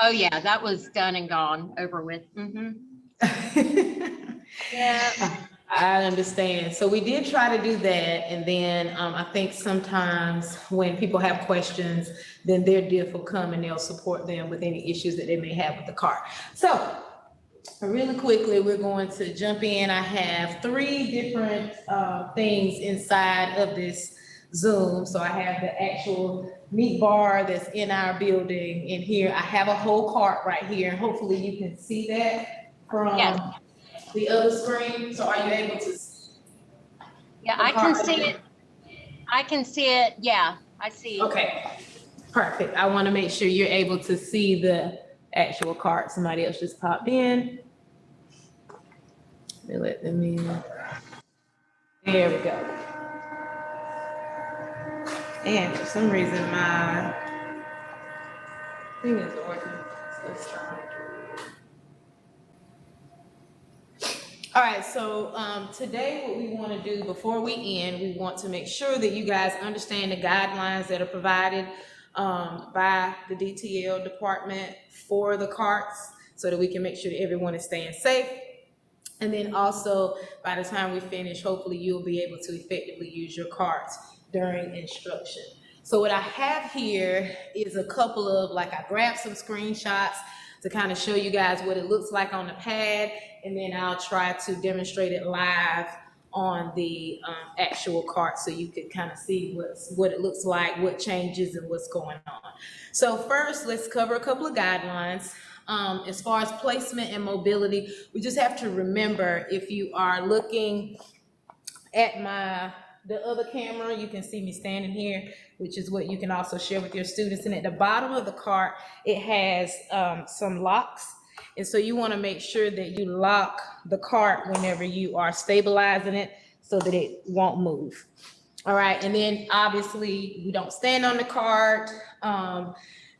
Oh yeah, that was done and gone, over with. Yeah. I understand. So we did try to do that. And then I think sometimes when people have questions, then their diff will come and they'll support them with any issues that they may have with the cart. So really quickly, we're going to jump in. I have three different things inside of this Zoom. So I have the actual meat bar that's in our building in here. I have a whole cart right here. Hopefully you can see that from Yes. the other screen. So are you able to see? Yeah, I can see it. I can see it. Yeah, I see. Okay, perfect. I want to make sure you're able to see the actual cart. Somebody else just popped in. Let me let them in. There we go. And for some reason, my thing isn't working. So let's try. All right, so today what we want to do before we end, we want to make sure that you guys understand the guidelines that are provided by the DTL department for the carts so that we can make sure that everyone is staying safe. And then also, by the time we finish, hopefully you'll be able to effectively use your carts during instruction. So what I have here is a couple of, I grabbed some screenshots to kind of show you guys what it looks like on the pad, and then I'll try to demonstrate it live on the actual cart so you can kind of see what it looks like, what changes, and what's going on. So first, let's cover a couple of guidelines. As far as placement and mobility, we just have to remember, if you are looking at the other camera, you can see me standing here, which is what you can also share with your students. And at the bottom of the cart, it has some locks. And so you want to make sure that you lock the cart whenever you are stabilizing it so that it won't move. All right, and then obviously we don't stand on the cart.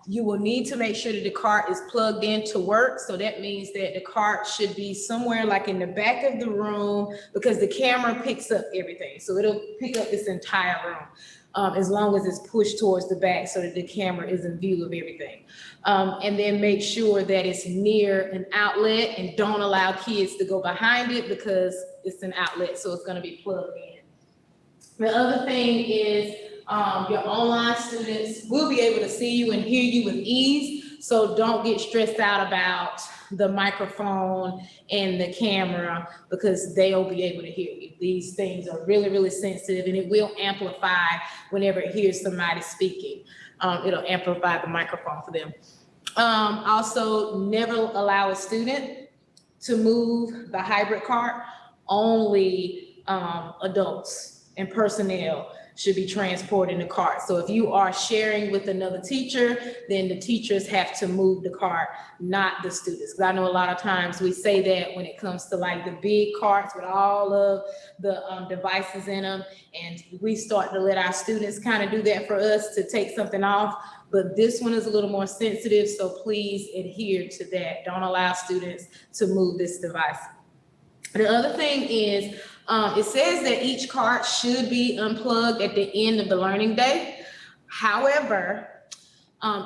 You will need to make sure that the cart is plugged in to work. So that means that the cart should be somewhere like in the back of the room, because the camera picks up everything. So it'll pick up this entire room as long as it's pushed towards the back so that the camera is in view of everything. And then make sure that it's near an outlet, and don't allow kids to go behind it because it's an outlet, so it's going to be plugged in. The other thing is your online students will be able to see you and hear you with ease, so don't get stressed out about the microphone and the camera, because they'll be able to hear you. These things are really, really sensitive, and it will amplify whenever it hears somebody speaking. It'll amplify the microphone for them. Also, never allow a student to move the hybrid cart. Only adults and personnel should be transporting the cart. So if you are sharing with another teacher, then the teachers have to move the cart, not the students. Because I know a lot of times we say that when it comes to the big carts with all of the devices in them, and we start to let our students kind of do that for us to take something off. But this one is a little more sensitive, so please adhere to that. Don't allow students to move this device. The other thing is, it says that each cart should be unplugged at the end of the learning day. However,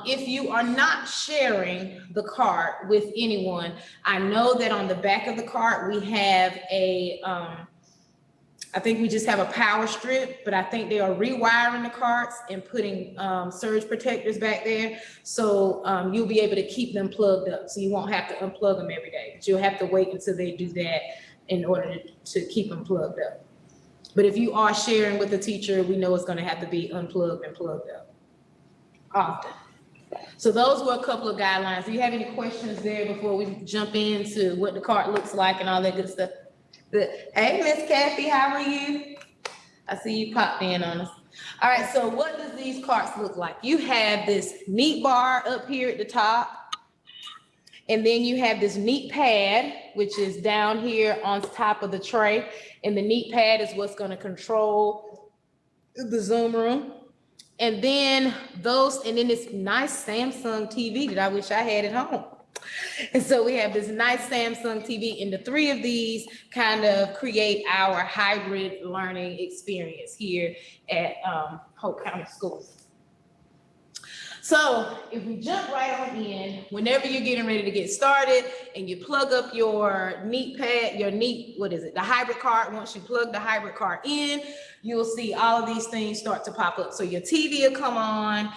if you are not sharing the cart with anyone, I know that on the back of the cart we have I think we just have a power strip, but I think they are rewiring the carts and putting surge protectors back there. So you'll be able to keep them plugged up. So you won't have to unplug them every day, but you'll have to wait until they do that in order to keep them plugged up. But if you are sharing with a teacher, we know it's going to have to be unplugged and plugged up often. So those were a couple of guidelines. Do you have any questions there before we jump into what the cart looks like and all that good stuff? Good. Hey, Miss Kathy, how are you? I see you popped in on us. All right, so what does these carts look like? You have this neat bar up here at the top. And then you have this neat pad, which is down here on top of the tray. And the neat pad is what's going to control the Zoom room. And then this nice Samsung TV that I wish I had at home. And so we have this nice Samsung TV, and the three of these kind of create our hybrid learning experience here at Hope County Schools. So if we jump right on in, whenever you're getting ready to get started and you plug up your neat pad, the hybrid card, once you plug the hybrid card in, you'll see all of these things start to pop up. So your TV will come on,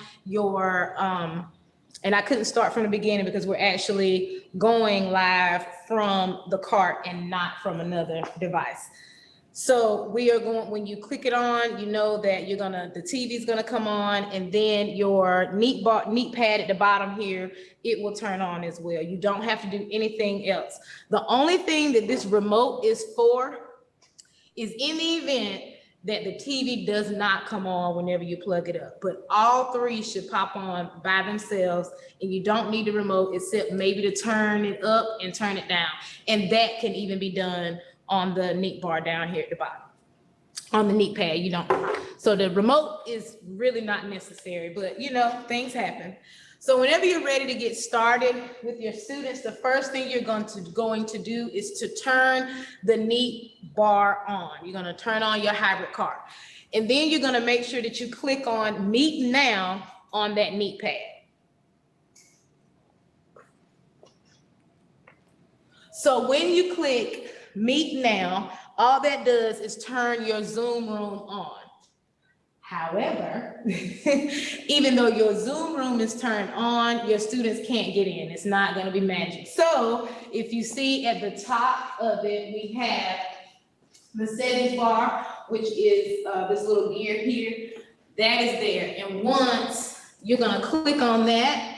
and I couldn't start from the beginning because we're actually going live from the cart and not from another device. So we are going, when you click it on, you know that the TV's gonna come on, and then your neat pad at the bottom here, it will turn on as well. You don't have to do anything else. The only thing that this remote is for is in the event that the TV does not come on whenever you plug it up, but all three should pop on by themselves, and you don't need the remote except maybe to turn it up and turn it down. And that can even be done on the neat bar down here at the bottom. On the neat pad, you don't. So the remote is really not necessary, but you know, things happen. So whenever you're ready to get started with your students, the first thing you're going to do is to turn the neat bar on. You're going to turn on your hybrid card. And then you're going to make sure that you click on Meet Now on that neat pad. So when you click Meet Now, all that does is turn your Zoom room on. However, even though your Zoom room is turned on, your students can't get in. It's not going to be magic. So if you see at the top of it, we have the settings bar, which is this little gear here. That is there. And once you're going to click on that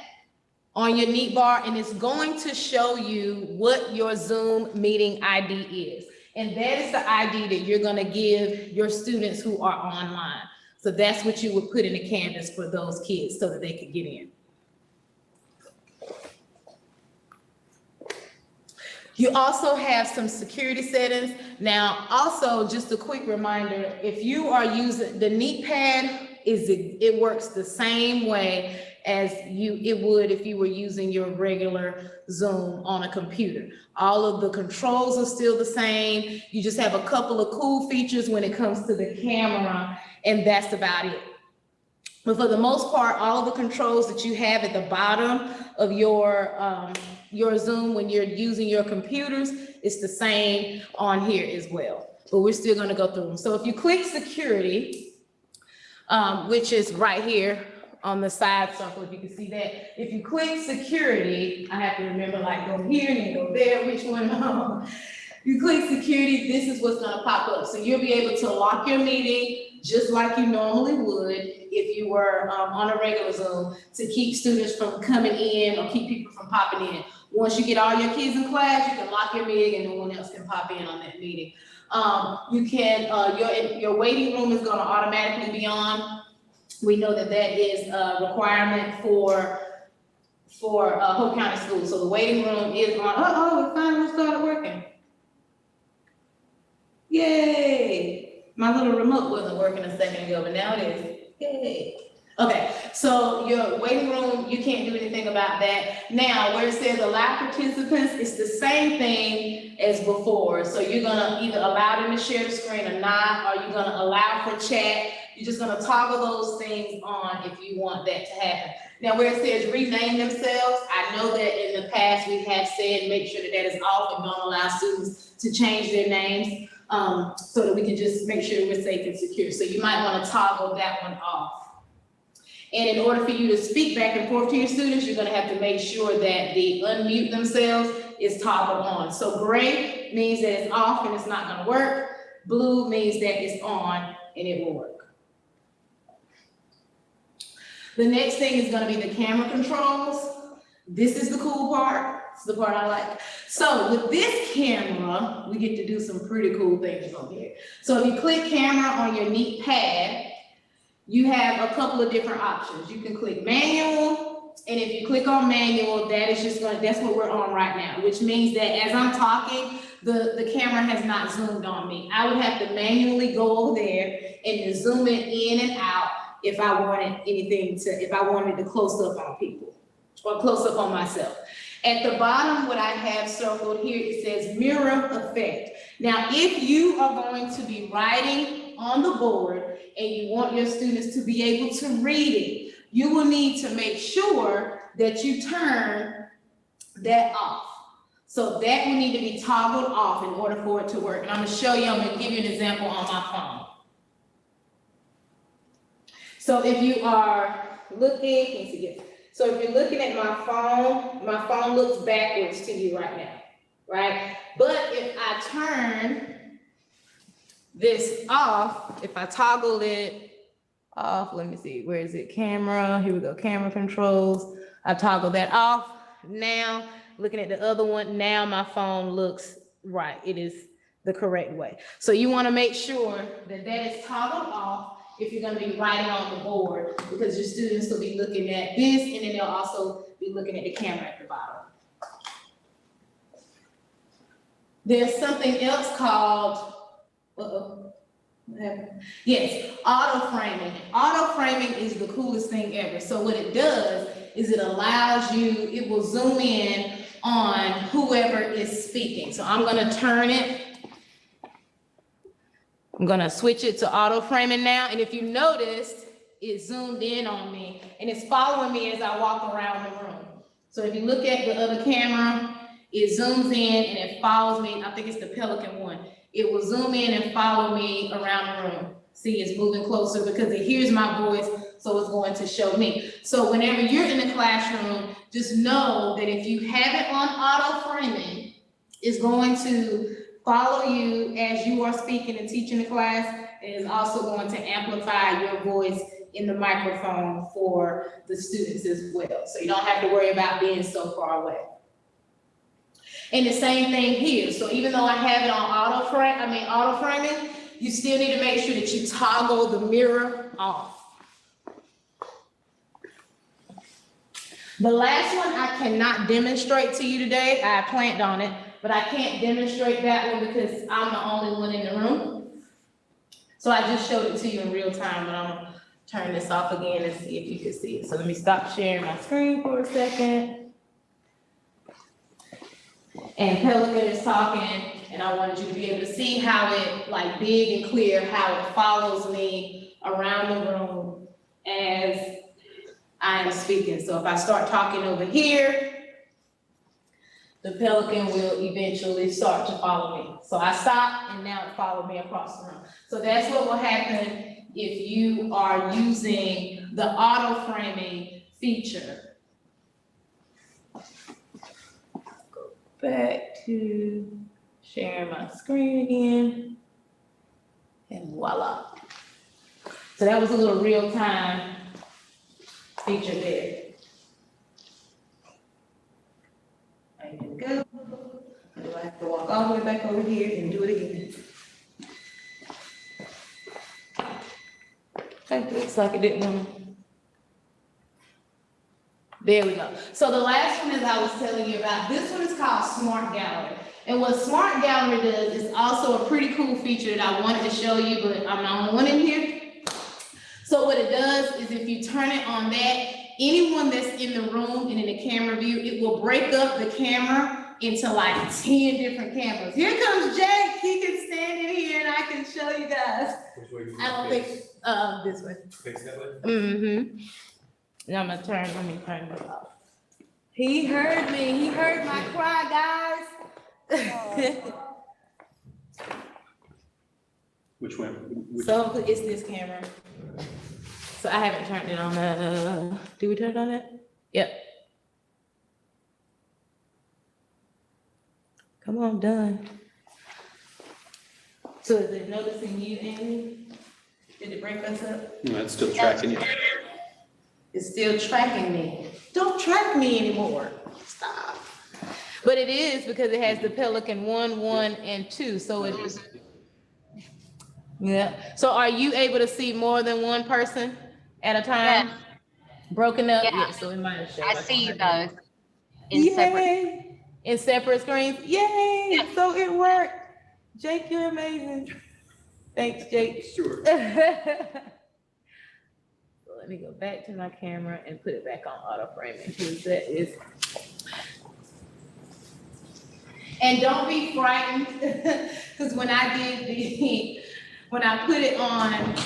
on your neat bar, and it's going to show you what your Zoom meeting ID is. And that is the ID that you're going to give your students who are online. So that's what you would put in the canvas for those kids so that they could get in. You also have some security settings. Now, also just a quick reminder, if you are using the neat pad, it works the same way as it would if you were using your regular Zoom on a computer. All of the controls are still the same. You just have a couple of cool features when it comes to the camera, and that's about it. But for the most part, all of the controls that you have at the bottom of your Zoom when you're using your computers, it's the same on here as well. But we're still going to go through them. So if you click security, which is right here on the side circle, if you can see that. If you click security, I have to remember like go here and then go there, which one? You click security, this is what's gonna pop up. So you'll be able to lock your meeting just like you normally would if you were on a regular Zoom, to keep students from coming in or keep people from popping in. Once you get all your kids in class, you can lock your meeting and no one else can pop in on that meeting. You can, your waiting room is gonna automatically be on. We know that that is a requirement for Hope County Schools. So the waiting room is on. It finally started working. Yay! My little remote wasn't working a second ago, but now it is. Yay! Okay, so your waiting room, you can't do anything about that. Now, where it says allow participants, it's the same thing as before. So you're gonna either allow them to share the screen or not, or you're gonna allow for chat. You're just gonna toggle those things on if you want that to happen. Now, where it says rename themselves, I know that in the past we have said make sure that that is off and don't allow students to change their names, so that we can just make sure we're safe and secure. So you might wanna toggle that one off. And in order for you to speak back and forth to your students, you're gonna have to make sure that the unmute themselves is toggled on. So gray means that it's off and it's not gonna work. Blue means that it's on and it will work. The next thing is gonna be the camera controls. This is the cool part. It's the part I like. So with this camera, we get to do some pretty cool things on here. So if you click camera on your neat pad, you have a couple of different options. You can click manual, and if you click on manual, that's what we're on right now, which means that as I'm talking, the camera has not zoomed on me. I would have to manually go over there and zoom it in and out if I wanted to close up on people or close up on myself. At the bottom, what I have circled here, it says mirror effect. Now, if you are going to be writing on the board and you want your students to be able to read it, you will need to make sure that you turn that off. So that will need to be toggled off in order for it to work. And I'm gonna show you, I'm gonna give you an example on my phone. So if you are looking, can you see it? So if you're looking at my phone looks backwards to you right now, right? But if I turn this off, if I toggle it off, let me see, where is it? Camera, here we go, camera controls. I toggle that off. Now, looking at the other one, now my phone looks right. It is the correct way. So you want to make sure that that is toggled off if you're going to be writing on the board, because your students will be looking at this, and then they'll also be looking at the camera at the bottom. There's something else called, yes, auto framing. Auto framing is the coolest thing ever. So what it does is it allows you, it will zoom in on whoever is speaking. So I'm gonna turn it. I'm gonna switch it to auto framing now. And if you noticed, it zoomed in on me and it's following me as I walk around the room. So if you look at the other camera, it zooms in and it follows me. I think it's the Pelican one. It will zoom in and follow me around the room. See, it's moving closer because it hears my voice, so it's going to show me. So whenever you're in the classroom, just know that if you have it on auto framing, it's going to follow you as you are speaking and teaching the class, and it's also going to amplify your voice in the microphone for the students as well. So you don't have to worry about being so far away. And the same thing here. So even though I have it on auto framing, you still need to make sure that you toggle the mirror off. The last one I cannot demonstrate to you today. I planned on it, but I can't demonstrate that one because I'm the only one in the room. So I just showed it to you in real time, but I'm gonna turn this off again and see if you can see it. So let me stop sharing my screen for a second. And Pelican is talking, and I wanted you to be able to see how it, like big and clear, how it follows me around the room as I am speaking. So if I start talking over here, the Pelican will eventually start to follow me. So I stop, and now it followed me across the room. So that's what will happen if you are using the auto framing feature. Back to sharing my screen again, and voila. So that was a little real-time feature there. And go. Do I have to walk all the way back over here and do it again? Okay, looks like it didn't want to. There we go. So the last one is I was telling you about. This one is called Smart Gallery. And what Smart Gallery does is also a pretty cool feature that I wanted to show you, but I'm the only one in here. So what it does is if you turn it on that, anyone that's in the room and in the camera view, it will break up the camera into like 10 different cameras. Here comes Jake. He can stand in here and I can show you guys. Which way? I don't think, this way. Face that way? Mm-hmm. Now I'm gonna let me turn it off. He heard me, he heard my cry, guys. Which one? So it's this camera. So I haven't turned it on, did we turn it on that? Yep. Come on, done. So is it noticing you, Annie? Did it break us up? No, it's still tracking you. It's still tracking me. Don't track me anymore. Stop. But it is because it has the Pelican 1, 1, and 2. So it is. Yeah. So are you able to see more than one person at a time? Yeah. Broken up? Yeah. So it might have showed. I see you both in separate. Yay! In separate screens? Yay! Yeah. So it worked. Jake, you're amazing. Thanks, Jake. Sure. Let me go back to my camera and put it back on auto framing because that is. And don't be frightened because when I put it on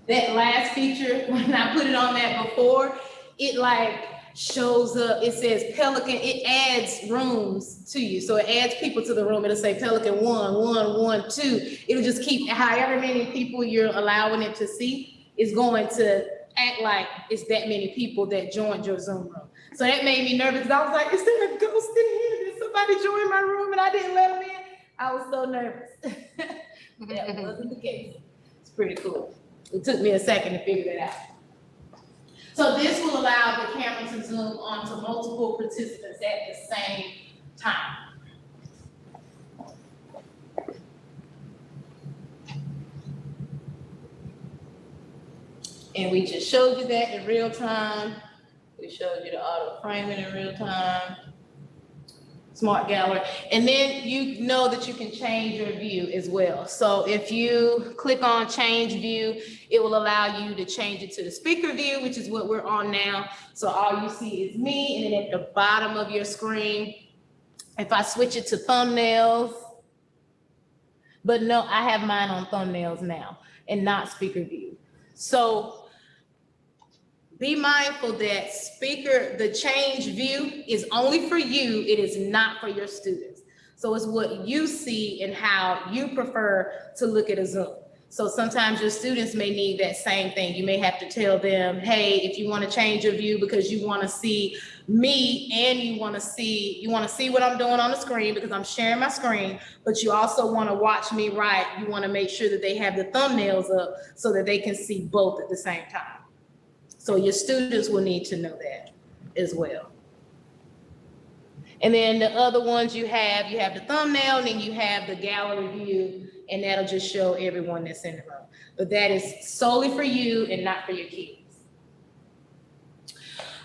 that last feature, when I put it on that before, it like shows up, it says Pelican, it adds rooms to you. So it adds people to the room. It'll say Pelican 1, 2. It'll just keep however many people you're allowing it to see is going to act like it's that many people that joined your Zoom room. So that made me nervous. I was like, is there a ghost in here? Did somebody join my room and I didn't let them in? I was so nervous. That wasn't the case. It's pretty cool. It took me a second to figure that out. So this will allow the camera to zoom onto multiple participants at the same time. And we just showed you that in real time. We showed you the auto framing in real time. Smart gallery. And then you know that you can change your view as well. So if you click on change view, it will allow you to change it to the speaker view, which is what we're on now. So all you see is me, and then at the bottom of your screen, if I switch it to thumbnails, but no, I have mine on thumbnails now and not speaker view. So be mindful that the change view is only for you. It is not for your students. So it's what you see and how you prefer to look at a Zoom. So sometimes your students may need that same thing. You may have to tell them, hey, if you want to change your view because you want to see me and you want to see what I'm doing on the screen because I'm sharing my screen, but you also want to watch me write. You want to make sure that they have the thumbnails up so that they can see both at the same time. So your students will need to know that as well. And then the other ones you have the thumbnail, and then you have the gallery view, and that'll just show everyone that's in the room. But that is solely for you and not for your kids.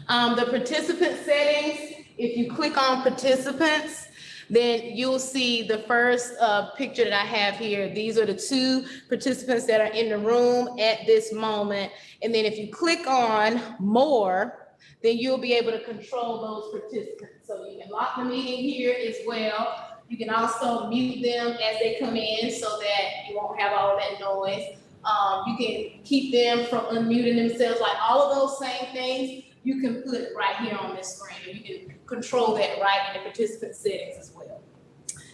The participant settings, if you click on participants, then you'll see the first picture that I have here. These are the 2 participants that are in the room at this moment. And then if you click on more, then you'll be able to control those participants. So you can lock the meeting here as well. You can also mute them as they come in so that you won't have all that noise. You can keep them from unmuting themselves, like all of those same things you can put right here on this screen. And you can control that right in the participant settings as well.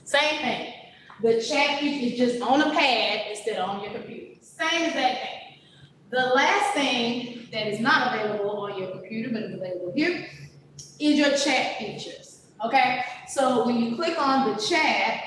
Same thing. The chat is just on a pad instead of on your computer. Same exact thing. The last thing that is not available on your computer, but is available here, is your chat features, okay? So when you click on the chat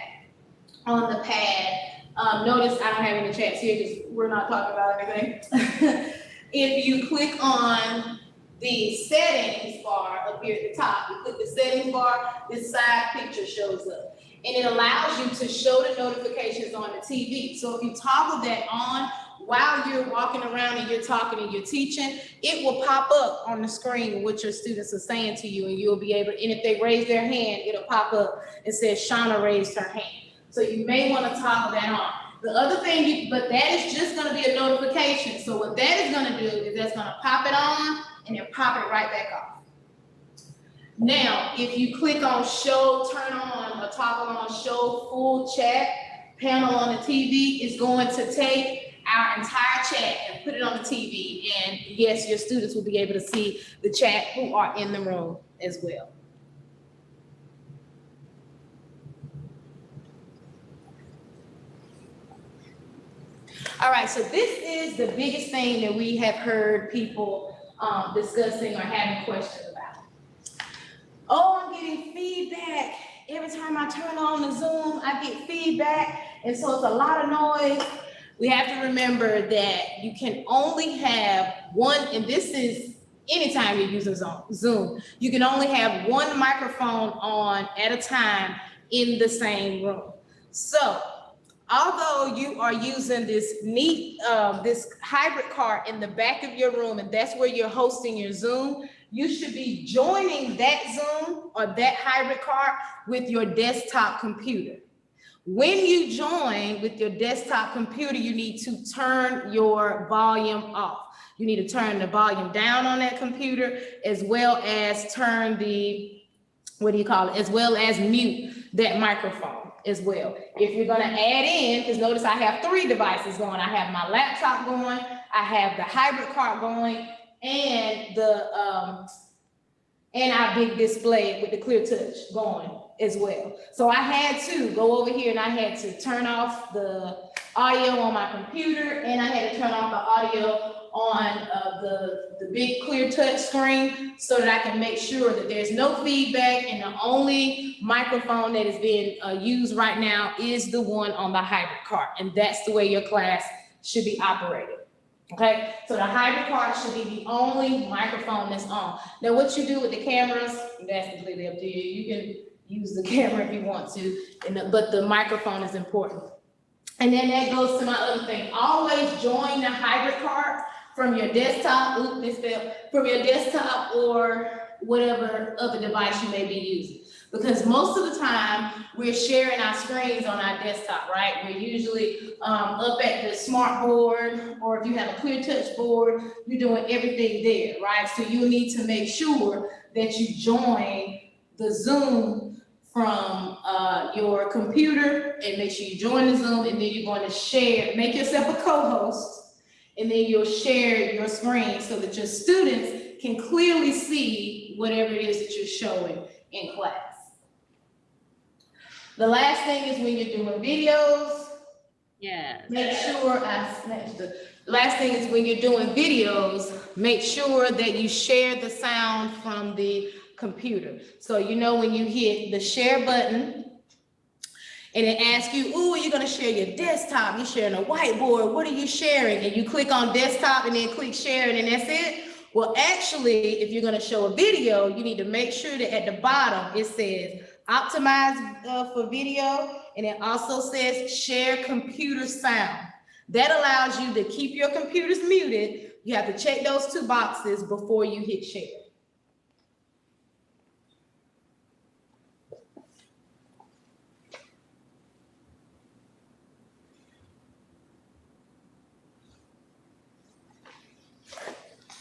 on the pad, notice I don't have any chats here because we're not talking about anything. If you click on the settings bar up here at the top, you click the settings bar, this side picture shows up. And it allows you to show the notifications on the TV. So if you toggle that on, while you're walking around and you're talking and you're teaching, it will pop up on the screen what your students are saying to you, and you'll be able, and if they raise their hand, it'll pop up and says Shauna raised her hand. So you may want to toggle that on. The other thing, but that is just going to be a notification. So what that is going to do is that's going to pop it on and then pop it right back off. Now, if you click on show, turn on, or toggle on show full chat panel on the TV, it's going to take our entire chat and put it on the TV. And yes, your students will be able to see the chat who are in the room as well. All right, so this is the biggest thing that we have heard people discussing or having questions about. Oh, I'm getting feedback. Every time I turn on the Zoom, I get feedback. And so it's a lot of noise. We have to remember that you can only have one, and this is anytime you're using Zoom, you can only have one microphone on at a time in the same room. So although you are using this neat, this hybrid card in the back of your room, and that's where you're hosting your Zoom, you should be joining that Zoom or that hybrid card with your desktop computer. When you join with your desktop computer, you need to turn your volume off. You need to turn the volume down on that computer, as well as turn the, as well as mute that microphone as well. If you're gonna add in, because notice I have 3 devices going. I have my laptop going, I have the hybrid cart going, and and our big display with the clear touch going as well. So I had to go over here and I had to turn off the audio on my computer, and I had to turn off the audio on the big clear touch screen so that I can make sure that there's no feedback, and the only microphone that is being used right now is the one on the hybrid cart, and that's the way your class should be operated. Okay, so the hybrid cart should be the only microphone that's on. Now, what you do with the cameras, that's completely up to you. You can use the camera if you want to, but the microphone is important. And then that goes to my other thing. Always join the hybrid cart from your desktop, from your desktop or whatever other device you may be using. Because most of the time, we're sharing our screens on our desktop, right? We're usually up at the smart board, or if you have a clear touch board, you're doing everything there, right? So you need to make sure that you join the Zoom from your computer, and make sure you join the Zoom, and then you're going to share, make yourself a co-host, and then you'll share your screen so that your students can clearly see whatever it is that you're showing in class. The last thing is when you're doing videos, make sure the last thing is when you're doing videos, make sure that you share the sound from the computer. So you know when you hit the share button and it asks you, "Ooh, you're gonna share your desktop, you're sharing a whiteboard, what are you sharing?" And you click on desktop and then click share, and then that's it. Well, actually, if you're gonna show a video, you need to make sure that at the bottom it says optimize for video, and it also says share computer sound. That allows you to keep your computers muted. You have to check those two boxes before you hit share.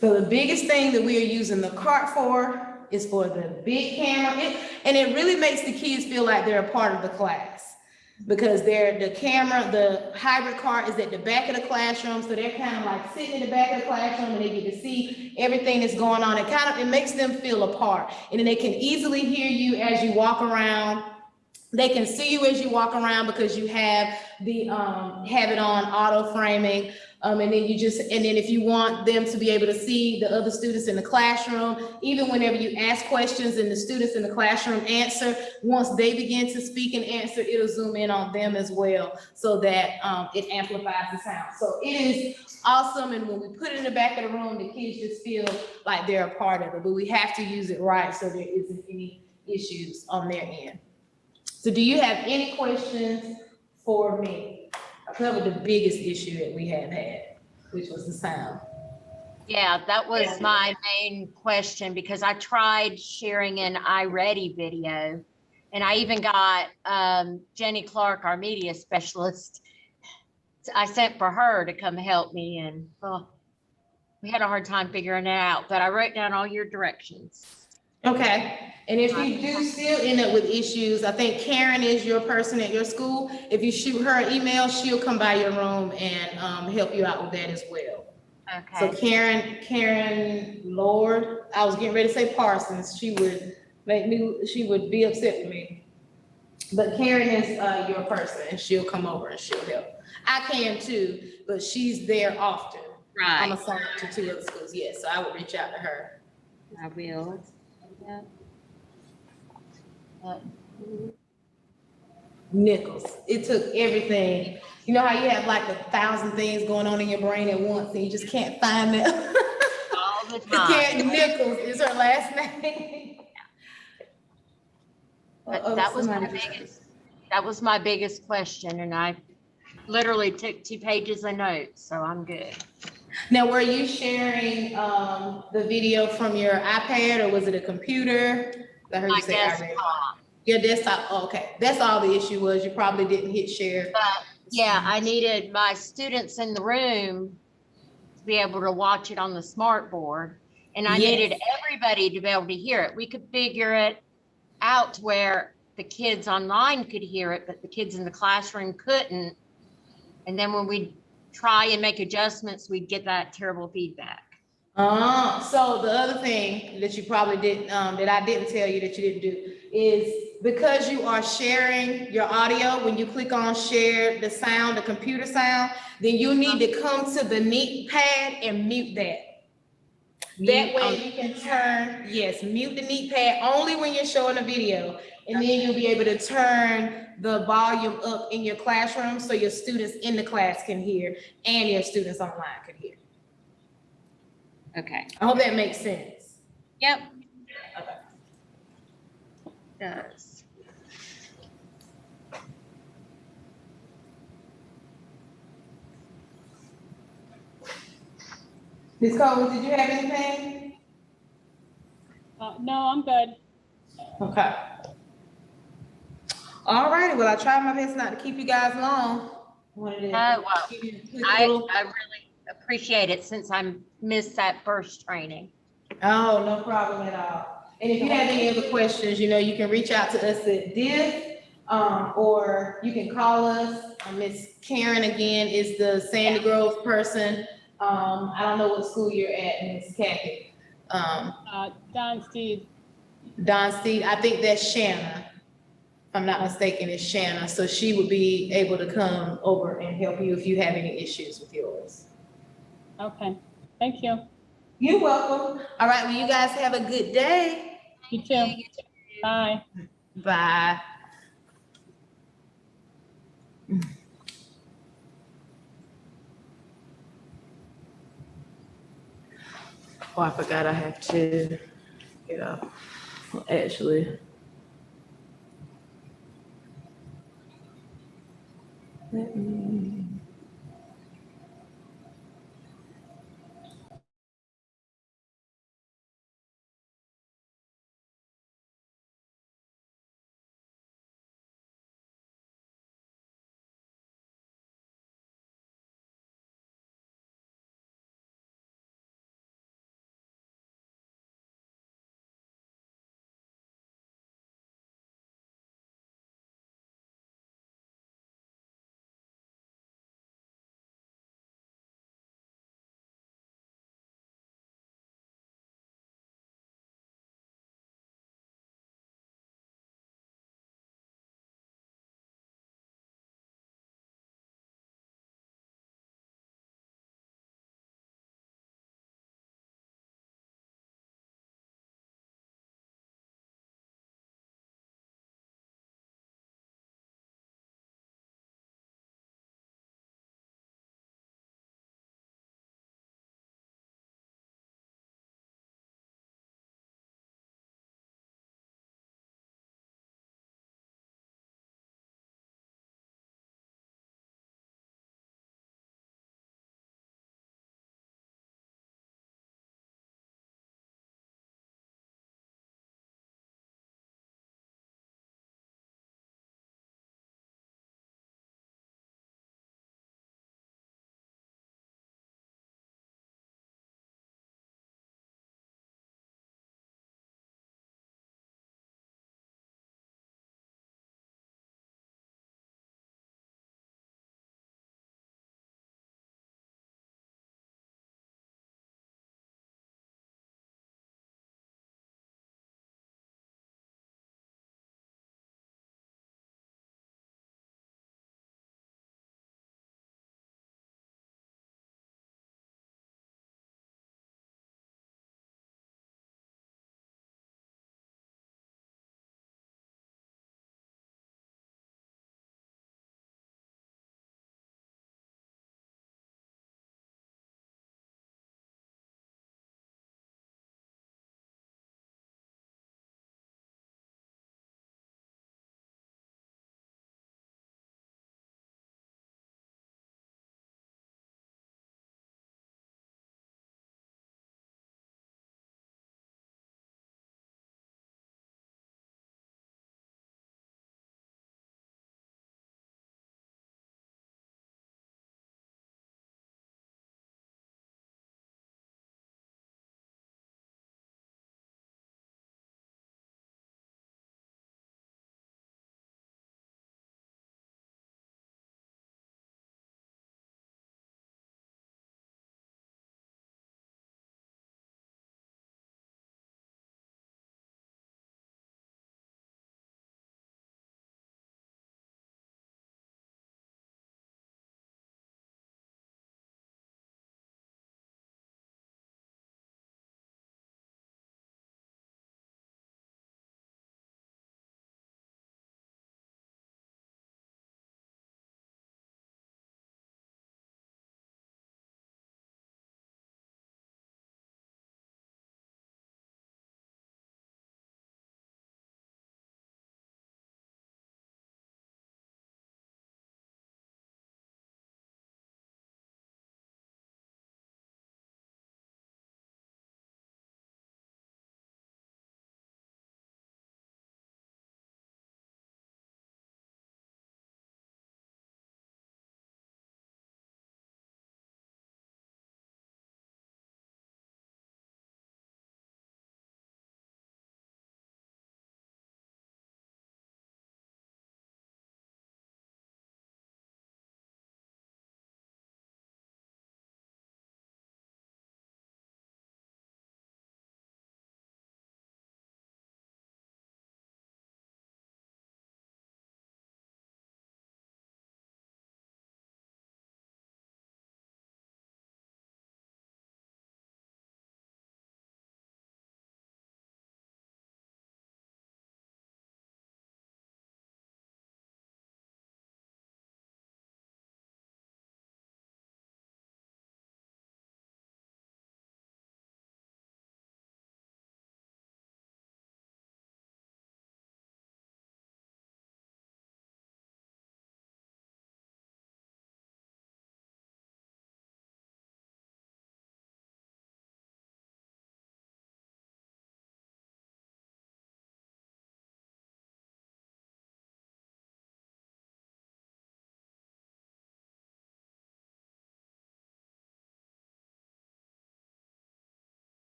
So the biggest thing that we are using the cart for is for the big camera. And it really makes the kids feel like they're a part of the class, because the hybrid cart is at the back of the classroom. So they're kind of like sitting in the back of the classroom, and they get to see everything that's going on. It makes them feel a part. And then they can easily hear you as you walk around. They can see you as you walk around because you have have it on auto framing. And then if you want them to be able to see the other students in the classroom, even whenever you ask questions and the students in the classroom answer, once they begin to speak and answer, it'll zoom in on them as well, so that it amplifies the sound. So it is awesome. And when we put it in the back of the room, the kids just feel like they're a part of it, but we have to use it right so there isn't any issues on their end. So do you have any questions for me? I covered the biggest issue that we have had, which was the sound. Yeah, that was my main question, because I tried sharing an iReady video, and I even got Jenny Clark, our media specialist. I sent for her to come help me, and we had a hard time figuring it out, but I wrote down all your directions. Okay, and if you do still end up with issues, I think Karen is your person at your school. If you shoot her an email, she'll come by your room and help you out with that as well. Okay. So Karen Lord, I was getting ready to say Parsons. She would be upset with me. But Karen is your person, and she'll come over and she'll help. I can too, but she's there often. Right. I'm assigned to 2 other schools, yes, so I would reach out to her. I will. Nichols. It took everything. You know how you have like 1,000 things going on in your brain at once, and you just can't find them. All the time. Karen Nichols is her last name. That was my biggest question, and I literally took 2 pages of notes, so I'm good. Now, were you sharing the video from your iPad, or was it a computer? I heard you say desktop. Your desktop. Oh, okay, that's all the issue was. You probably didn't hit share. But yeah, I needed my students in the room to be able to watch it on the smart board, and I needed everybody to be able to hear it. We could figure it out to where the kids online could hear it, but the kids in the classroom couldn't. And then when we try and make adjustments, we'd get that terrible feedback. So the other thing that you probably didn't, that I didn't tell you that you didn't do is because you are sharing your audio, when you click on share the sound, the computer sound, then you need to come to the neat pad and mute that. That way you can turn, yes, mute the neat pad only when you're showing a video. And then you'll be able to turn the volume up in your classroom so your students in the class can hear and your students online can hear. Okay. I hope that makes sense. Yep. Okay. Does. Ms. Cole, did you have anything? No, I'm good. Okay. All righty, well, I tried my best not to keep you guys long. Well, give you a quick I little- really appreciate it since I missed that first training. Oh, no problem at all. And if you have any other questions, you know, you can reach out to us at DIF, or you can call us. Miss Karen, again, is the Sandy Grove person. I don't know what school you're at, Miss Kathy. Don Steed. Don Steed, I think that's Shanna. If I'm not mistaken, it's Shanna. So she would be able to come over and help you if you have any issues with yours. Okay, thank you. You're welcome. All right, well, you guys have a good day. You too. Bye. Bye. Oh, I forgot I have to get up. Actually. Let me.